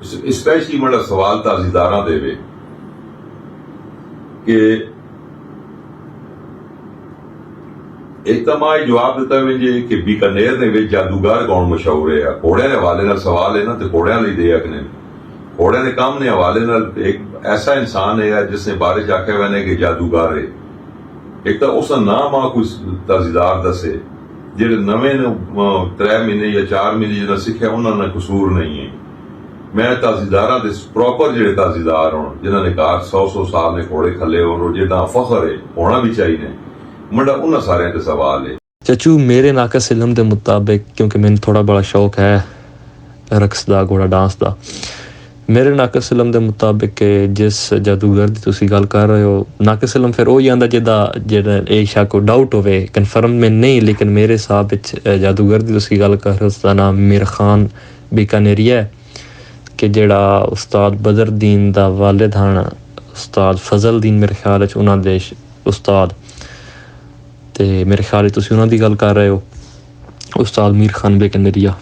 Specially मेरा सवाल ताज़ीदारां दे वे कि एक तो मां जवाब दिता वजे कि बीकानेर ने जादूगर कौन मशहूर है। घोड़िया के हवाले नाल सवाल है ना, तो घोड़िया लई दे आखने घोड़िया के काम ने हवाले नाल एक ऐसा इंसान है जिसने बारे च आख्या मैंने कि जादूगर है। एक तो उसका नाम आ कोई ताज़ीदार दसे जेडे नवे 3 महीने या 4 महीने जिन्हें सिक्ख्या उन्होंने कसूर नहीं है। मैं ताज़ीदारां दे प्रॉपर जेडे ताज़ीदार होण जिन्होंने घर 100 साल ने घोड़े खले हो जेदा फखर है होना भी चाहिए मुंडा उन्होंने सारे ते सवाल है। चाचू मेरे नाकस इलम के मुताबिक, क्योंकि मैंने थोड़ा बड़ा शौक है रक्स का घोड़ा डांस का, मेरे नाकस इलम के मुताबिक जिस जादूगर की तुसी गल कर रहे हो, नाकस इलम फिर वही आंदा जिदा जेड़ा ए शक को डाउट होवे, कन्फर्म में नहीं, लेकिन मेरे हिसाब विच जादूगर की तुसी गल कर रहे हो उसका नाम मीर खान बीकानेरिया है कि जेड़ा उस्ताद बदरदीन दा वालिद हन उस्ताद फजलदीन मेरे ख्याल च उन्हां दे उस्ताद, ते मेरे ख्याल तुसी उन्हां दी गल कर रहे हो उस्ताद मीर खान बीकानेरिया।